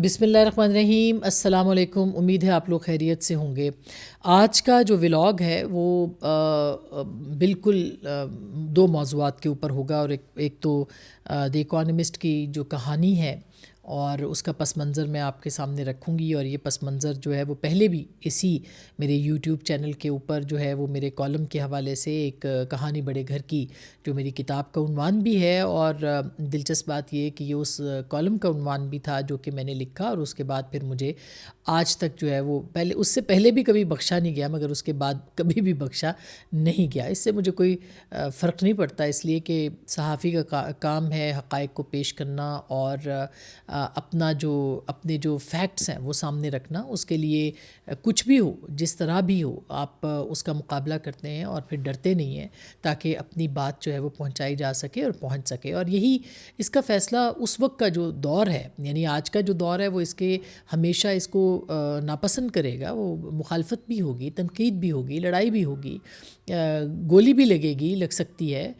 بسم اللہ الرحمن الرحیم۔ السلام علیکم، امید ہے آپ لوگ خیریت سے ہوں گے۔ آج کا جو ولاگ ہے وہ بالکل دو موضوعات کے اوپر ہوگا، اور ایک تو دی اکانومسٹ کی جو کہانی ہے اور اس کا پس منظر میں آپ کے سامنے رکھوں گی، اور یہ پس منظر جو ہے وہ پہلے بھی اسی میرے یوٹیوب چینل کے اوپر جو ہے وہ میرے کالم کے حوالے سے ایک کہانی بڑے گھر کی جو میری کتاب کا عنوان بھی ہے، اور دلچسپ بات یہ کہ یہ اس کالم کا عنوان بھی تھا جو کہ میں نے لکھا، اور اس کے بعد پھر مجھے آج تک جو ہے وہ اس سے پہلے بھی کبھی بخشا نہیں گیا، مگر اس کے بعد کبھی بھی بخشا نہیں گیا۔ اس سے مجھے کوئی فرق نہیں پڑتا، اس لیے کہ صحافی کا کام ہے حقائق کو پیش کرنا اور اپنے جو فیکٹس ہیں وہ سامنے رکھنا۔ اس کے لیے کچھ بھی ہو، جس طرح بھی ہو، آپ اس کا مقابلہ کرتے ہیں اور پھر ڈرتے نہیں ہیں، تاکہ اپنی بات جو ہے وہ پہنچائی جا سکے اور پہنچ سکے۔ اور یہی اس کا فیصلہ اس وقت کا جو دور ہے، یعنی آج کا جو دور ہے، وہ اس کے ہمیشہ اس کو ناپسند کرے گا۔ وہ مخالفت بھی ہوگی، تنقید بھی ہوگی، لڑائی بھی ہوگی، گولی بھی لگ سکتی ہے،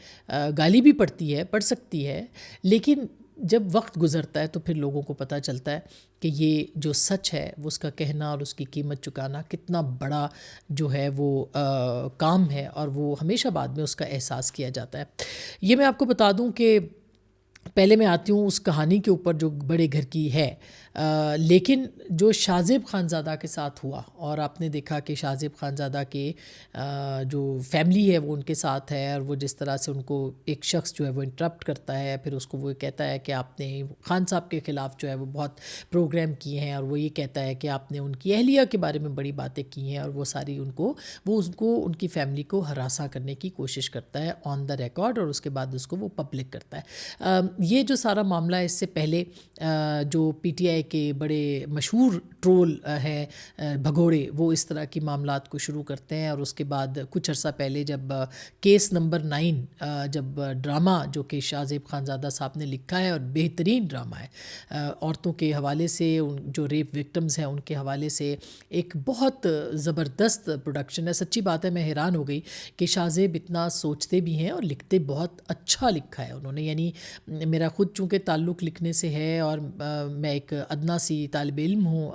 گالی بھی پڑ سکتی ہے، لیکن جب وقت گزرتا ہے تو پھر لوگوں کو پتہ چلتا ہے کہ یہ جو سچ ہے وہ اس کا کہنا اور اس کی قیمت چکانا کتنا بڑا جو ہے وہ کام ہے، اور وہ ہمیشہ بعد میں اس کا احساس کیا جاتا ہے۔ یہ میں آپ کو بتا دوں کہ پہلے میں آتی ہوں اس کہانی کے اوپر جو بڑے گھر کی ہے، لیکن جو شاہ زیب خانزادہ کے ساتھ ہوا، اور آپ نے دیکھا کہ شاہ زیب خانزادہ کے جو فیملی ہے وہ ان کے ساتھ ہے، اور وہ جس طرح سے ان کو ایک شخص جو ہے وہ انٹرپٹ کرتا ہے، پھر اس کو وہ کہتا ہے کہ آپ نے خان صاحب کے خلاف جو ہے وہ بہت پروگرام کیے ہیں، اور وہ یہ کہتا ہے کہ آپ نے ان کی اہلیہ کے بارے میں بڑی باتیں کی ہیں، اور وہ ساری ان کی فیملی کو ہراساں کرنے کی کوشش کرتا ہے آن دا ریکارڈ، اور اس کے بعد اس کو وہ پبلک کرتا ہے۔ یہ جو سارا معاملہ ہے، اس سے پہلے جو پی ٹی آئی کے بڑے مشہور ٹرول ہیں بھگوڑے، وہ اس طرح کی معاملات کو شروع کرتے ہیں، اور اس کے بعد کچھ عرصہ پہلے جب کیس نمبر 9 جب ڈرامہ جو کہ شاہ زیب خانزادہ صاحب نے لکھا ہے، اور بہترین ڈرامہ ہے، عورتوں کے حوالے سے، جو ریپ وکٹمز ہیں ان کے حوالے سے ایک بہت زبردست پروڈکشن ہے۔ سچی بات ہے، میں حیران ہو گئی کہ شاہ زیب اتنا سوچتے بھی ہیں اور لکھتے بہت اچھا لکھا ہے انہوں نے۔ یعنی میرا خود چونکہ تعلق لکھنے سے ہے، اور میں ایک ادنیٰ سی طالب علم ہوں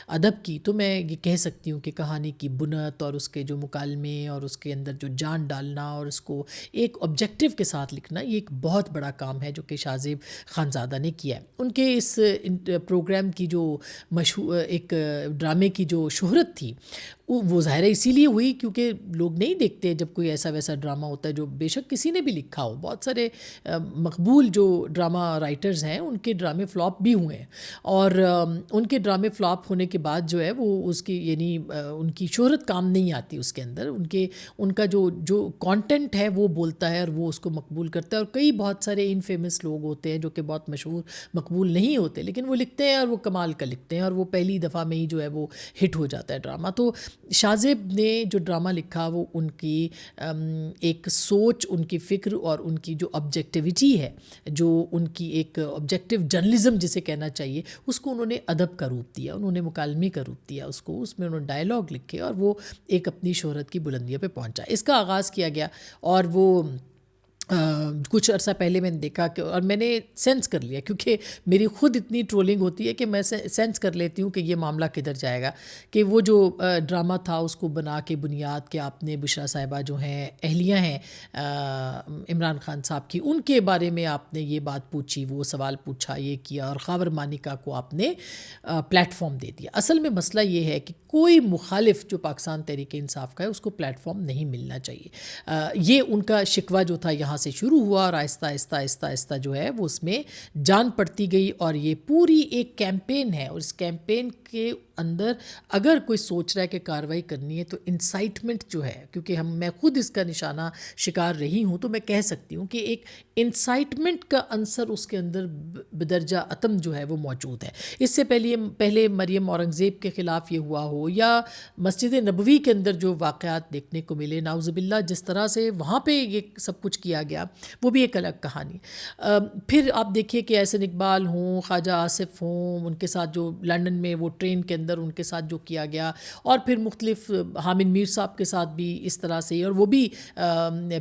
ادب کی، تو میں یہ کہہ سکتی ہوں کہ کہانی کی بنت اور اس کے جو مکالمے اور اس کے اندر جو جان ڈالنا اور اس کو ایک آبجیکٹو کے ساتھ لکھنا، یہ ایک بہت بڑا کام ہے جو کہ شاہ زیب خانزادہ نے کیا ہے۔ ان کے اس پروگرام کی جو ایک ڈرامے کی جو شہرت تھی، وہ ظاہر ہے اسی لیے ہوئی کیونکہ لوگ نہیں دیکھتے جب کوئی ایسا ویسا ڈرامہ ہوتا ہے جو بے شک کسی نے بھی لکھا ہو۔ بہت سارے مقبول جو ڈرامہ رائٹرز ہیں ان کے ڈرامے فلاپ بھی ہوئے ہیں، اور ان کے ڈرامے فلاپ ہونے کے بعد جو ہے وہ اس کی یعنی ان کی شہرت کام نہیں آتی اس کے اندر، ان کا جو کانٹینٹ ہے وہ بولتا ہے اور وہ اس کو مقبول کرتا ہے۔ اور کئی بہت سارے انفیمس لوگ ہوتے ہیں جو کہ بہت مشہور مقبول نہیں ہوتے، لیکن وہ لکھتے ہیں اور وہ کمال کا لکھتے ہیں، اور وہ پہلی دفعہ میں ہی جو ہے وہ ہٹ ہو جاتا ہے ڈرامہ۔ تو شاہ زیب نے جو ڈرامہ لکھا وہ ان کی ایک سوچ، ان کی فکر اور ان کی جو آبجیکٹیویٹی ہے، جو ان کی ایک آبجیکٹو جرنلزم جسے کہنا چاہیے، اس کو انہوں نے ادب کا روپ دیا، انہوں نے مکالمے کا روپ دیا اس میں انہوں نے ڈائلاگ لکھے، اور وہ ایک اپنی شہرت کی بلندیوں پہ پہنچا۔ اس کا آغاز کیا گیا، اور وہ کچھ عرصہ پہلے میں نے دیکھا کہ، اور میں نے سینس کر لیا کیونکہ میری خود اتنی ٹرولنگ ہوتی ہے کہ میں سینس کر لیتی ہوں کہ یہ معاملہ کدھر جائے گا، کہ وہ جو ڈرامہ تھا اس کو بنا کے بنیاد کہ آپ نے بشریٰ صاحبہ جو ہیں اہلیہ ہیں عمران خان صاحب کی، ان کے بارے میں آپ نے یہ بات پوچھی، وہ سوال پوچھا، یہ کیا، اور خاور مانیکا کو آپ نے پلیٹ فارم دے دیا۔ اصل میں مسئلہ یہ ہے کہ کوئی مخالف جو پاکستان تحریک انصاف کا ہے اس کو پلیٹ فارم نہیں ملنا چاہیے۔ یہ ان کا شکوہ جو تھا یہاں سے شروع ہوا، اور آہستہ آہستہ آہستہ آہستہ جو ہے وہ اس میں جان پڑتی گئی، اور یہ پوری ایک کیمپین ہے، اور اس کیمپین کے اندر اگر کوئی سوچ رہا ہے کہ کارروائی کرنی ہے تو انسائٹمنٹ جو ہے، کیونکہ میں خود اس کا نشانہ شکار رہی ہوں، تو میں کہہ سکتی ہوں کہ ایک انسائٹمنٹ کا عنصر اس کے اندر بدرجہ اتم جو ہے وہ موجود ہے۔ اس سے پہلے مریم اورنگ زیب کے خلاف یہ ہوا ہو، یا مسجد نبوی کے اندر جو واقعات دیکھنے کو ملے، نعوذ باللہ جس طرح سے وہاں پہ یہ سب کچھ کیا گیا، وہ بھی ایک الگ کہانی۔ پھر آپ دیکھیے کہ احسن اقبال ہوں، خواجہ آصف ہوں، ان کے ساتھ جو لندن میں وہ ٹرین کے اندر اندر ان کے ساتھ جو کیا گیا، اور پھر مختلف حامد میر صاحب کے ساتھ بھی اس طرح سے، اور وہ بھی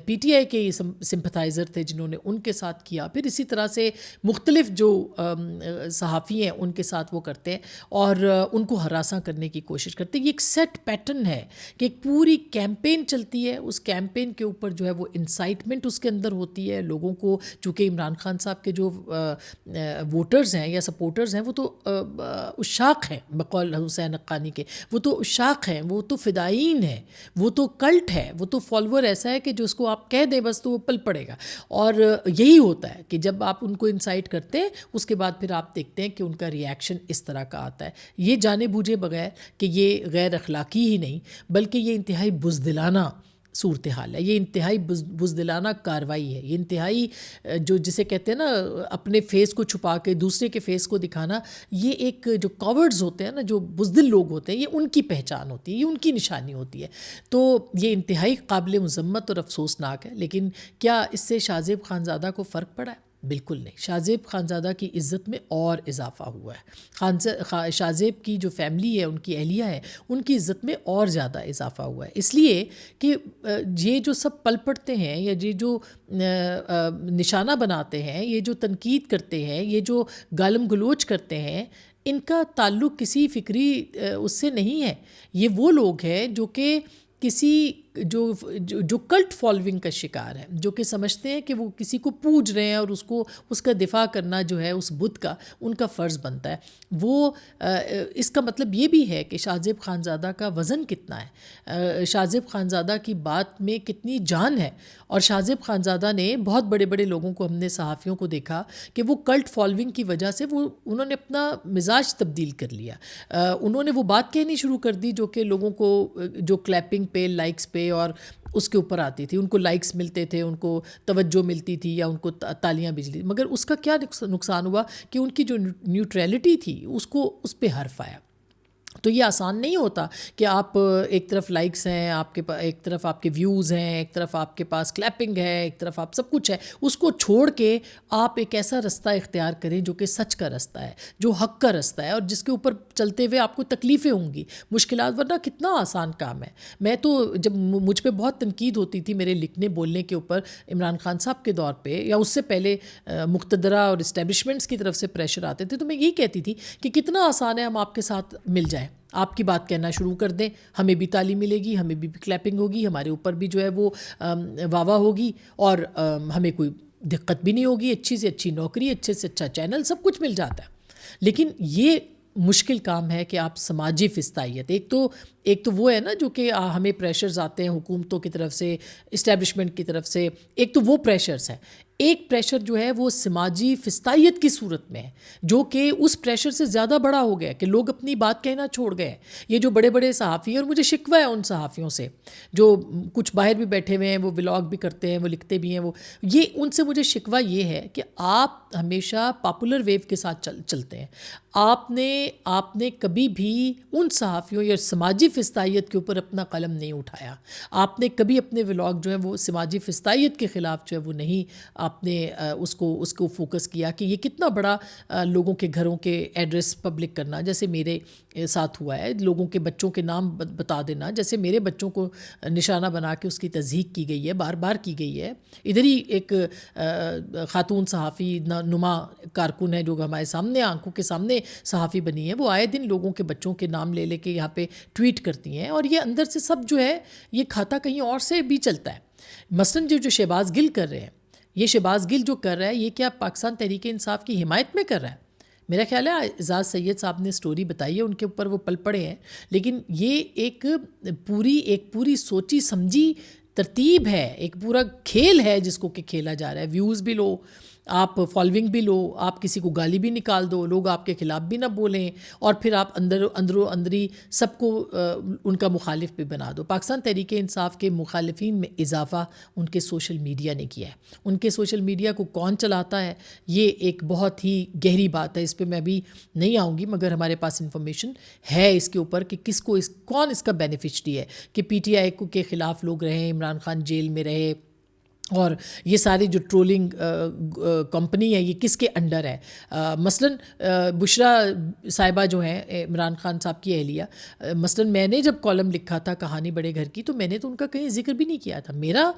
پی ٹی آئی کے سمپتھائزر تھے جنہوں نے ان کے ساتھ کیا، پھر اسی طرح سے مختلف جو صحافی ہیں ان کے ساتھ وہ کرتے ہیں اور ان کو ہراساں کرنے کی کوشش کرتے ہیں۔ یہ ایک سیٹ پیٹرن ہے کہ ایک پوری کیمپین چلتی ہے، اس کیمپین کے اوپر جو ہے وہ انسائٹمنٹ اس کے اندر ہوتی ہے لوگوں کو، چونکہ عمران خان صاحب کے جو ووٹرز ہیں یا سپورٹرز ہیں وہ تو عشاق ہیں، بقول حسین حقانی کے، وہ تو عشاق ہیں، وہ تو فدائین ہیں، وہ تو کلٹ ہے، وہ تو فالوور ایسا ہے کہ جو اس کو آپ کہہ دیں بس تو وہ پل پڑے گا۔ اور یہی ہوتا ہے کہ جب آپ ان کو انسائٹ کرتے ہیں اس کے بعد پھر آپ دیکھتے ہیں کہ ان کا ریاکشن اس طرح کا آتا ہے۔ یہ جانے بوجھے بغیر کہ یہ غیر اخلاقی ہی نہیں بلکہ یہ انتہائی بزدلانہ صورتحال ہے، یہ انتہائی بزدلانہ کاروائی ہے، یہ انتہائی جو جسے کہتے ہیں نا اپنے فیس کو چھپا کے دوسرے کے فیس کو دکھانا، یہ ایک جو کاورڈز ہوتے ہیں نا، جو بزدل لوگ ہوتے ہیں، یہ ان کی پہچان ہوتی ہے، یہ ان کی نشانی ہوتی ہے۔ تو یہ انتہائی قابل مذمت اور افسوسناک ہے۔ لیکن کیا اس سے شاہ زیب خانزادہ کو فرق پڑا ہے؟ بالکل نہیں۔ شاہ زیب خانزادہ کی عزت میں اور اضافہ ہوا ہے، شاہ زیب کی جو فیملی ہے، ان کی اہلیہ ہے، ان کی عزت میں اور زیادہ اضافہ ہوا ہے، اس لیے کہ یہ جو سب پل پڑتے ہیں یا یہ جو نشانہ بناتے ہیں، یہ جو تنقید کرتے ہیں، یہ جو گالم گلوچ کرتے ہیں، ان کا تعلق کسی فکری اس سے نہیں ہے۔ یہ وہ لوگ ہیں جو کہ کسی جو کلٹ فالوئنگ کا شکار ہے، جو کہ سمجھتے ہیں کہ وہ کسی کو پوج رہے ہیں اور اس کا دفاع کرنا جو ہے اس بت کا ان کا فرض بنتا ہے۔ وہ اس کا مطلب یہ بھی ہے کہ شاہ زیب خانزادہ کا وزن کتنا ہے، شاہ زیب خانزادہ کی بات میں کتنی جان ہے۔ اور شاہ زیب خانزادہ نے بہت بڑے بڑے لوگوں کو، ہم نے صحافیوں کو دیکھا کہ وہ کلٹ فالوئنگ کی وجہ سے انہوں نے اپنا مزاج تبدیل کر لیا، انہوں نے وہ بات کہنی شروع کر دی جو کہ لوگوں کو جو کلیپنگ پہ، لائکس پہ اور اس کے اوپر آتی تھی، ان کو لائکس ملتے تھے، ان کو توجہ ملتی تھی یا ان کو تالیاں بجلی، مگر اس کا کیا نقصان ہوا کہ ان کی جو نیوٹریلٹی تھی اس پہ حرف آیا۔ تو یہ آسان نہیں ہوتا کہ آپ ایک طرف لائکس ہیں، آپ کے پاس ایک طرف آپ کے ویوز ہیں، ایک طرف آپ کے پاس کلیپنگ ہے، ایک طرف آپ سب کچھ ہے، اس کو چھوڑ کے آپ ایک ایسا رستہ اختیار کریں جو کہ سچ کا رستہ ہے، جو حق کا رستہ ہے، اور جس کے اوپر چلتے ہوئے آپ کو تکلیفیں ہوں گی، مشکلات، ورنہ کتنا آسان کام ہے۔ میں تو جب مجھ پہ بہت تنقید ہوتی تھی میرے لکھنے بولنے کے اوپر عمران خان صاحب کے دور پہ یا اس سے پہلے مقتدرہ اور اسٹیبلشمنٹس کی طرف سے پریشر آتے تھے، تو میں یہی کہتی تھی کہ کتنا آسان ہے ہم آپ کے ساتھ مل جائیں، آپ کی بات کہنا شروع کر دیں، ہمیں بھی تعلیم ملے گی، ہمیں بھی کلیپنگ ہوگی، ہمارے اوپر بھی جو ہے وہ واہ واہ ہوگی، اور ہمیں کوئی دقت بھی نہیں ہوگی، اچھی سے اچھی نوکری، اچھے سے اچھا چینل، سب کچھ مل جاتا ہے۔ لیکن یہ مشکل کام ہے کہ آپ سماجی فستائیت، ایک تو وہ ہے نا جو کہ ہمیں پریشرز آتے ہیں حکومتوں کی طرف سے، اسٹیبلشمنٹ کی طرف سے، ایک تو وہ پریشرز ہیں، ایک پریشر جو ہے وہ سماجی فستائیت کی صورت میں ہے، جو کہ اس پریشر سے زیادہ بڑا ہو گیا کہ لوگ اپنی بات کہنا چھوڑ گئے۔ یہ جو بڑے بڑے صحافی ہیں، اور مجھے شکوہ ہے ان صحافیوں سے جو کچھ باہر بھی بیٹھے ہوئے ہیں، وہ ولاگ بھی کرتے ہیں، وہ لکھتے بھی ہیں، ان سے مجھے شکوہ یہ ہے کہ آپ ہمیشہ پاپولر ویو کے ساتھ چلتے ہیں۔ آپ نے کبھی بھی ان صحافیوں یا سماجی فستائیت کے اوپر اپنا قلم نہیں اٹھایا، آپ نے کبھی اپنے ولاگ جو ہیں وہ سماجی فستائیت کے خلاف جو ہے وہ نہیں، آپ نے اس کو فوکس کیا کہ یہ کتنا بڑا لوگوں کے گھروں کے ایڈریس پبلک کرنا، جیسے میرے ساتھ ہوا ہے، لوگوں کے بچوں کے نام بتا دینا، جیسے میرے بچوں کو نشانہ بنا کے اس کی تضحیک کی گئی ہے، بار بار کی گئی ہے۔ ادھر ہی ایک خاتون صحافی نما کارکن ہے جو ہمارے سامنے آنکھوں کے سامنے صحافی بنی ہے، وہ آئے دن لوگوں کے بچوں کے نام لے کے یہاں پہ ٹویٹ کرتی ہیں، اور یہ اندر سے سب جو ہے یہ کھاتا کہیں اور سے بھی چلتا ہے۔ مثلاً جو شہباز گل کر رہے ہیں، یہ شہباز گل جو کر رہا ہے، یہ کیا پاکستان تحریک انصاف کی حمایت میں کر رہا ہے؟ میرا خیال ہے اعزاز سید صاحب نے سٹوری بتائی ہے، ان کے اوپر وہ پل پڑے ہیں، لیکن یہ ایک پوری سوچی سمجھی ترتیب ہے، ایک پورا کھیل ہے جس کو کہ کھیلا جا رہا ہے۔ ویوز بھی لو، آپ فالوئنگ بھی لو، آپ کسی کو گالی بھی نکال دو، لوگ آپ کے خلاف بھی نہ بولیں، اور پھر آپ اندری سب کو ان کا مخالف بھی بنا دو۔ پاکستان تحریک انصاف کے مخالفین میں اضافہ ان کے سوشل میڈیا نے کیا ہے۔ ان کے سوشل میڈیا کو کون چلاتا ہے، یہ ایک بہت ہی گہری بات ہے، اس پہ میں ابھی نہیں آؤں گی، مگر ہمارے پاس انفارمیشن ہے اس کے اوپر کہ کون اس کا بینیفیشری ہے، کہ پی ٹی آئی کے خلاف لوگ رہے، عمران خان جیل میں رہے، اور یہ ساری جو ٹرولنگ کمپنی ہے یہ کس کے انڈر ہے. مثلاً بشرا صاحبہ جو ہیں عمران خان صاحب کی اہلیہ, مثلاً میں نے جب کالم لکھا تھا کہانی بڑے گھر کی تو میں نے تو ان کا کہیں ذکر بھی نہیں کیا تھا. میرا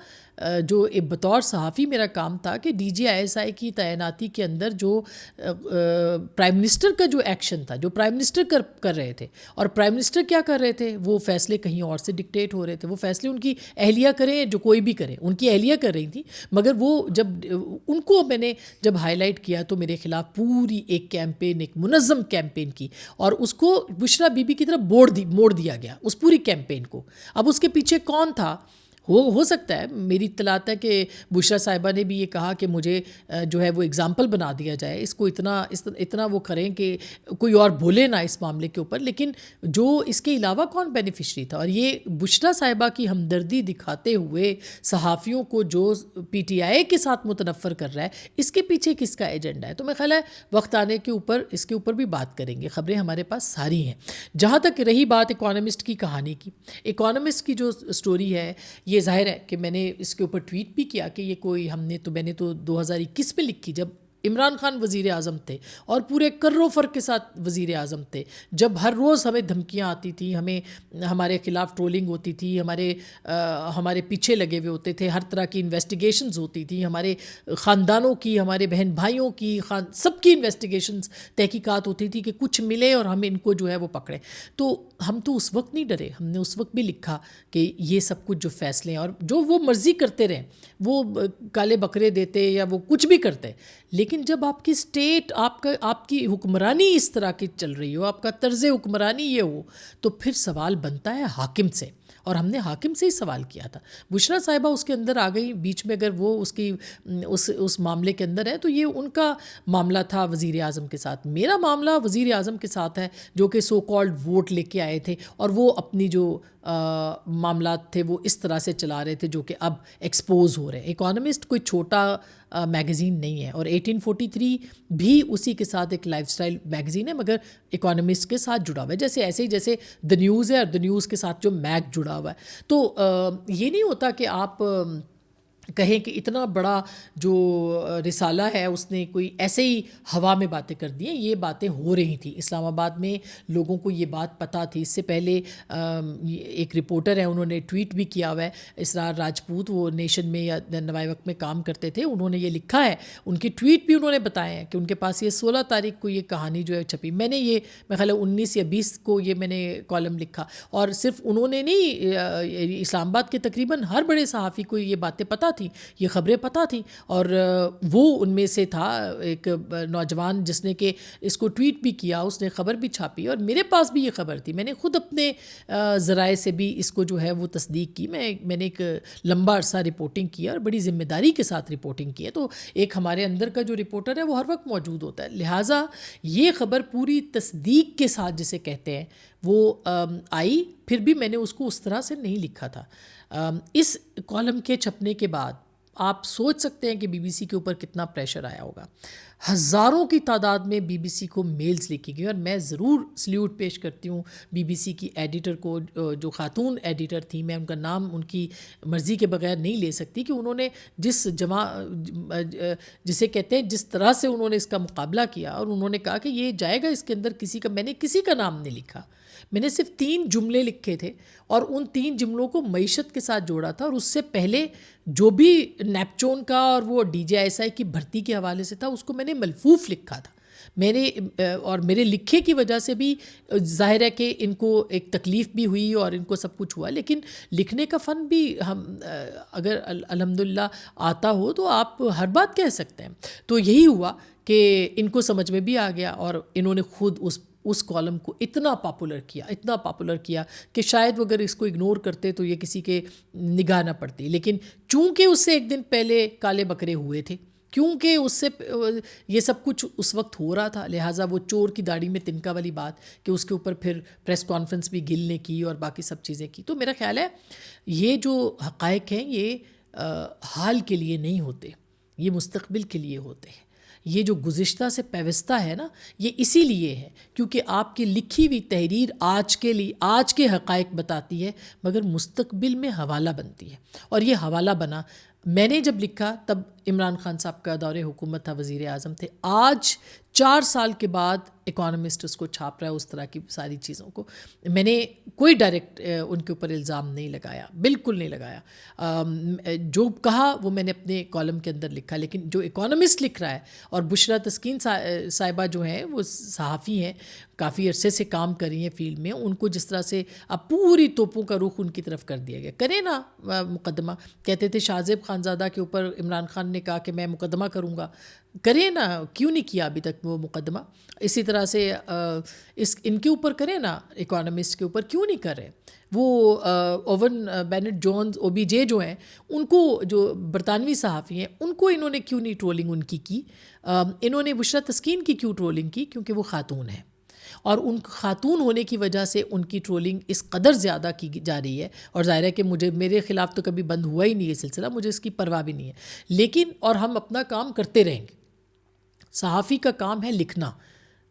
جو بطور صحافی میرا کام تھا کہ D G I S I کی تعیناتی کے اندر جو پرائم منسٹر کا جو ایکشن تھا, جو پرائم منسٹر کر رہے تھے, اور پرائم منسٹر کیا کر رہے تھے, وہ فیصلے کہیں اور سے ڈکٹیٹ ہو رہے تھے. وہ فیصلے ان کی اہلیہ کریں جو کوئی بھی کرے, ان کی اہلیہ کر رہی تھی, مگر وہ جب ان کو میں نے جب ہائی لائٹ کیا تو میرے خلاف پوری ایک کیمپین, ایک منظم کیمپین کی, اور اس کو بشرا بی بی کی طرف موڑ دیا گیا اس پوری کیمپین کو. اب اس کے پیچھے کون تھا, ہو سکتا ہے, میری اطلاعات ہے کہ بشرا صاحبہ نے بھی یہ کہا کہ مجھے جو ہے وہ اگزامپل بنا دیا جائے, اس کو اتنا وہ کریں کہ کوئی اور بھولے نہ اس معاملے کے اوپر. لیکن جو اس کے علاوہ کون بینیفیشری تھا, اور یہ بشرا صاحبہ کی ہمدردی دکھاتے ہوئے صحافیوں کو جو پی ٹی آئی کے ساتھ متنفر کر رہا ہے, اس کے پیچھے کس کا ایجنڈا ہے. تو میں خیال ہے وقت آنے کے اوپر اس کے اوپر بھی بات کریں گے. خبریں ہمارے پاس ساری ہیں. جہاں تک رہی بات اکانومسٹ کی کہانی کی, اکانومسٹ کی جو سٹوری ہے یہ ظاہر ہے کہ میں نے اس کے اوپر ٹویٹ بھی کیا کہ یہ کوئی میں نے تو 2021 میں لکھی جب عمران خان وزیر اعظم تھے اور پورے کرو فر کے ساتھ وزیر اعظم تھے, جب ہر روز ہمیں دھمکیاں آتی تھیں, ہمارے خلاف ٹرولنگ ہوتی تھی, ہمارے پیچھے لگے ہوئے ہوتے تھے, ہر طرح کی انویسٹیگیشنز ہوتی تھیں, ہمارے خاندانوں کی, ہمارے بہن بھائیوں کی, سب کی انویسٹیگیشنز, تحقیقات ہوتی تھی کہ کچھ ملے اور ہم ان کو جو ہے وہ پکڑیں. تو ہم تو اس وقت نہیں ڈرے, ہم نے اس وقت بھی لکھا کہ یہ سب کچھ جو فیصلے ہیں اور جو وہ مرضی کرتے رہیں, وہ کالے بکرے دیتے یا وہ کچھ بھی کرتے, لیکن جب آپ کی اسٹیٹ, آپ کی حکمرانی اس طرح کی چل رہی ہو, آپ کا طرز حکمرانی یہ ہو, تو پھر سوال بنتا ہے حاکم سے. اور ہم نے حاکم سے ہی سوال کیا تھا. بشرا صاحبہ اس کے اندر آ گئی بیچ میں, اگر وہ اس معاملے کے اندر ہے تو یہ ان کا معاملہ تھا وزیر اعظم کے ساتھ. میرا معاملہ وزیر اعظم کے ساتھ ہے جو کہ سو کالڈ ووٹ لے کے آئے تھے, اور وہ اپنی جو معاملات تھے وہ اس طرح سے چلا رہے تھے جو کہ اب ایکسپوز ہو رہے ہیں. اکانومسٹ کوئی چھوٹا میگزین نہیں ہے, اور 1843 بھی اسی کے ساتھ ایک لائف سٹائل میگزین ہے, مگر اکانومسٹ کے ساتھ جڑا ہوا ہے, ایسے ہی جیسے دا نیوز ہے اور دا نیوز کے ساتھ جو میگ جڑا ہوا ہے. تو یہ نہیں ہوتا کہ آپ کہیں کہ اتنا بڑا جو رسالہ ہے اس نے کوئی ایسے ہی ہوا میں باتیں کر دی ہیں. یہ باتیں ہو رہی تھیں اسلام آباد میں, لوگوں کو یہ بات پتہ تھی. اس سے پہلے ایک رپورٹر ہے, انہوں نے ٹویٹ بھی کیا ہوا ہے, اسرار راجپوت, وہ نیشن میں یا نوائے وقت میں کام کرتے تھے, انہوں نے یہ لکھا ہے, ان کی ٹویٹ بھی انہوں نے بتائے ہیں کہ ان کے پاس یہ 16 تاریخ کو یہ کہانی جو ہے چھپی. میں نے یہ میرے خیال ہے 19 یا 20 کو یہ میں نے کالم لکھا, اور صرف انہوں نے نہیں, اسلام آباد کے تقریباً ہر بڑے صحافی کو یہ باتیں پتہ تھیں, یہ خبریں پتہ تھیں. اور وہ ان میں سے تھا ایک نوجوان جس نے کہ اس کو ٹویٹ بھی کیا, اس نے خبر بھی چھاپی, اور میرے پاس بھی یہ خبر تھی. میں نے خود اپنے ذرائع سے بھی اس کو جو ہے وہ تصدیق کی. میں نے ایک لمبا عرصہ رپورٹنگ کیا اور بڑی ذمہ داری کے ساتھ رپورٹنگ کی ہے. تو ایک ہمارے اندر کا جو رپورٹر ہے وہ ہر وقت موجود ہوتا ہے, لہٰذا یہ خبر پوری تصدیق کے ساتھ جسے کہتے ہیں وہ آئی. پھر بھی میں نے اس کو اس طرح سے نہیں لکھا تھا. اس کالم کے چھپنے کے بعد آپ سوچ سکتے ہیں کہ بی بی سی کے اوپر کتنا پریشر آیا ہوگا. ہزاروں کی تعداد میں بی بی سی کو میلز لکھی گئی, اور میں ضرور سلیوٹ پیش کرتی ہوں بی بی سی کی ایڈیٹر کو, جو خاتون ایڈیٹر تھی, میں ان کا نام ان کی مرضی کے بغیر نہیں لے سکتی, کہ انہوں نے جسے کہتے ہیں جس طرح سے انہوں نے اس کا مقابلہ کیا, اور انہوں نے کہا کہ یہ جائے گا اس کے اندر میں نے کسی کا نام نہیں لکھا. میں نے صرف 3 جملے لکھے تھے, اور ان 3 جملوں کو معیشت کے ساتھ جوڑا تھا, اور اس سے پہلے جو بھی نیپچون کا اور وہ ڈی جے ایس آئی کی بھرتی کے حوالے سے تھا اس کو میں نے ملفوف لکھا تھا. میں نے اور میرے لکھے کی وجہ سے بھی ظاہر ہے کہ ان کو ایک تکلیف بھی ہوئی اور ان کو سب کچھ ہوا, لیکن لکھنے کا فن بھی ہم اگر الحمدللہ آتا ہو تو آپ ہر بات کہہ سکتے ہیں. تو یہی ہوا کہ ان کو سمجھ میں بھی آ گیا, اور انہوں نے خود اس کالم کو اتنا پاپولر کیا کہ شاید وہ اگر اس کو اگنور کرتے تو یہ کسی کے نگاہ نہ پڑتی. لیکن چونکہ اس سے ایک دن پہلے کالے بکرے ہوئے تھے, کیونکہ اس سے یہ سب کچھ اس وقت ہو رہا تھا, لہٰذا وہ چور کی داڑھی میں تنکا والی بات کہ اس کے اوپر پھر پریس کانفرنس بھی گل نے کی اور باقی سب چیزیں کی. تو میرا خیال ہے یہ جو حقائق ہیں یہ حال کے لیے نہیں ہوتے, یہ مستقبل کے لیے ہوتے ہیں. یہ جو گزشتہ سے پیوستہ ہے نا, یہ اسی لیے ہے کیونکہ آپ کی لکھی ہوئی تحریر آج کے حقائق بتاتی ہے, مگر مستقبل میں حوالہ بنتی ہے, اور یہ حوالہ بنا میں نے جب لکھا تب عمران خان صاحب کا دور حکومت تھا، وزیر اعظم تھے. آج 4 سال کے بعد اکانومسٹ اس کو چھاپ رہا ہے، اس طرح کی ساری چیزوں کو. میں نے کوئی ڈائریکٹ ان کے اوپر الزام نہیں لگایا، بالکل نہیں لگایا. جو کہا وہ میں نے اپنے کالم کے اندر لکھا. لیکن جو اکانومسٹ لکھ رہا ہے، اور بشرا تسکین صاحبہ جو ہیں وہ صحافی ہیں، کافی عرصے سے کام کر رہی ہیں فیلڈ میں، ان کو جس طرح سے اب پوری توپوں کا رخ ان کی طرف کر دیا گیا. کریں نا مقدمہ. کہتے تھے شاہ زیب خانزادہ کے اوپر عمران خان نے کہا کہ میں مقدمہ کروں گا. کریں نا، کیوں نہیں کیا ابھی تک وہ مقدمہ؟ اسی طرح سے ان کے اوپر کریں نا، اکانومسٹ کے اوپر کیوں نہیں کر رہے؟ وہ اوون بینٹ جونز OBJ جو ہیں، ان کو، جو برطانوی صحافی ہیں، ان کو انہوں نے کیوں نہیں ٹرولنگ ان کی؟ انہوں نے بشرا تسکین کی کیوں ٹرولنگ کی؟ کیونکہ وہ خاتون ہیں، اور ان خاتون ہونے کی وجہ سے ان کی ٹرولنگ اس قدر زیادہ کی جا رہی ہے. اور ظاہر ہے کہ میرے خلاف تو کبھی بند ہوا ہی نہیں یہ سلسلہ، مجھے اس کی پرواہ بھی نہیں ہے. لیکن اور ہم اپنا کام کرتے رہیں گے. صحافی کا کام ہے لکھنا،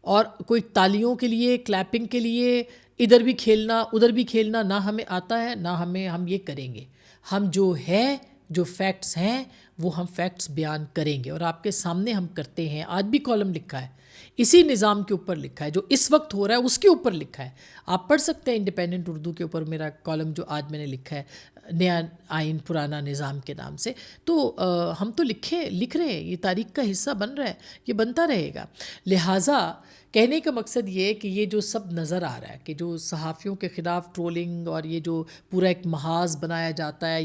اور کوئی تالیوں کے لیے، کلیپنگ کے لیے ادھر بھی کھیلنا ادھر بھی کھیلنا نہ ہمیں آتا ہے، نہ ہم یہ کریں گے. ہم جو ہے، جو فیکٹس ہیں وہ ہم فیکٹس بیان کریں گے، اور آپ کے سامنے ہم کرتے ہیں. آج بھی کالم لکھا ہے، اسی نظام کے اوپر لکھا ہے، جو اس وقت ہو رہا ہے اس کے اوپر لکھا ہے. آپ پڑھ سکتے ہیں انڈیپینڈنٹ اردو کے اوپر میرا کالم جو آج میں نے لکھا ہے، نیا آئین پرانا نظام کے نام سے. تو ہم تو لکھ رہے ہیں، یہ تاریخ کا حصہ بن رہا ہے، یہ بنتا رہے گا. لہٰذا کہنے کا مقصد یہ ہے کہ یہ جو سب نظر آ رہا ہے کہ جو صحافیوں کے خلاف ٹرولنگ اور یہ جو پورا ایک محاذ بنایا جاتا ہے،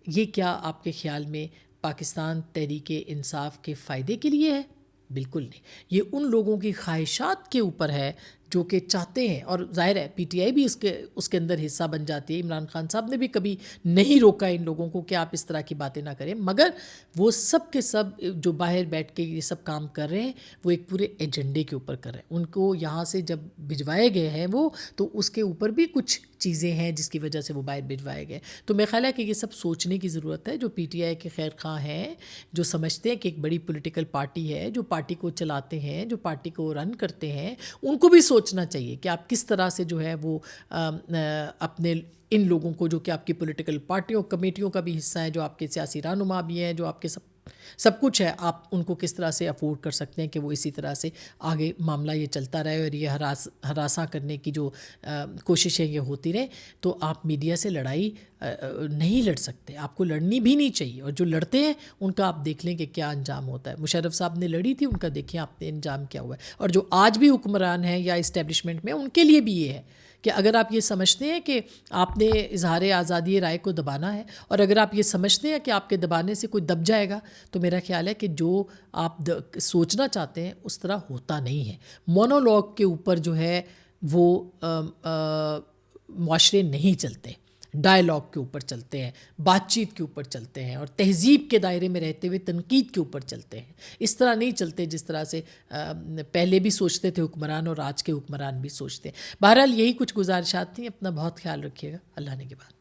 یہ کیا آپ کے خیال میں پاکستان تحریک انصاف کے فائدے کے لیے ہے؟ بالکل نہیں. یہ ان لوگوں کی خواہشات کے اوپر ہے جو کہ چاہتے ہیں، اور ظاہر ہے PTI بھی اس کے اندر حصہ بن جاتی ہے. عمران خان صاحب نے بھی کبھی نہیں روکا ان لوگوں کو کہ آپ اس طرح کی باتیں نہ کریں، مگر وہ سب کے سب جو باہر بیٹھ کے یہ سب کام کر رہے ہیں وہ ایک پورے ایجنڈے کے اوپر کر رہے ہیں. ان کو یہاں سے جب بھجوائے گئے ہیں وہ، تو اس کے اوپر بھی کچھ چیزیں ہیں جس کی وجہ سے وہ باہر بھجوائے گئے. تو میرا خیال ہے کہ یہ سب سوچنے کی ضرورت ہے. جو PTI کے خیر خواہ ہیں، جو سمجھتے ہیں کہ ایک بڑی پولیٹیکل پارٹی ہے، جو پارٹی کو چلاتے ہیں، جو پارٹی کو رن کرتے ہیں، ان کو بھی سوچنا چاہیے کہ آپ کس طرح سے جو ہے وہ اپنے ان لوگوں کو، جو کہ آپ کی پولیٹیکل پارٹیوں کمیٹیوں کا بھی حصہ ہیں، جو آپ کے سیاسی رہنما بھی ہیں، جو آپ کے سب کچھ ہے، آپ ان کو کس طرح سے افورڈ کر سکتے ہیں کہ وہ اسی طرح سے آگے معاملہ یہ چلتا رہے، اور یہ ہراساں کرنے کی جو کوششیں یہ ہوتی رہیں. تو آپ میڈیا سے لڑائی نہیں لڑ سکتے، آپ کو لڑنی بھی نہیں چاہیے. اور جو لڑتے ہیں ان کا آپ دیکھ لیں کہ کیا انجام ہوتا ہے. مشرف صاحب نے لڑی تھی، ان کا دیکھیں آپ نے انجام کیا ہوا ہے. اور جو آج بھی حکمران ہیں یا اسٹیبلشمنٹ میں، ان کے لیے بھی یہ ہے کہ اگر آپ یہ سمجھتے ہیں کہ آپ نے اظہار آزادی رائے کو دبانا ہے، اور اگر آپ یہ سمجھتے ہیں کہ آپ کے دبانے سے کوئی دب جائے گا، تو میرا خیال ہے کہ جو آپ سوچنا چاہتے ہیں اس طرح ہوتا نہیں ہے. مونولوگ کے اوپر جو ہے وہ معاشرے نہیں چلتے، ڈائلاگ کے اوپر چلتے ہیں، بات چیت کے اوپر چلتے ہیں، اور تہذیب کے دائرے میں رہتے ہوئے تنقید کے اوپر چلتے ہیں. اس طرح نہیں چلتے جس طرح سے پہلے بھی سوچتے تھے حکمران، اور آج کے حکمران بھی سوچتے ہیں. بہرحال یہی کچھ گزارشات تھیں. اپنا بہت خیال رکھیے گا. اللہ نے کے بعد.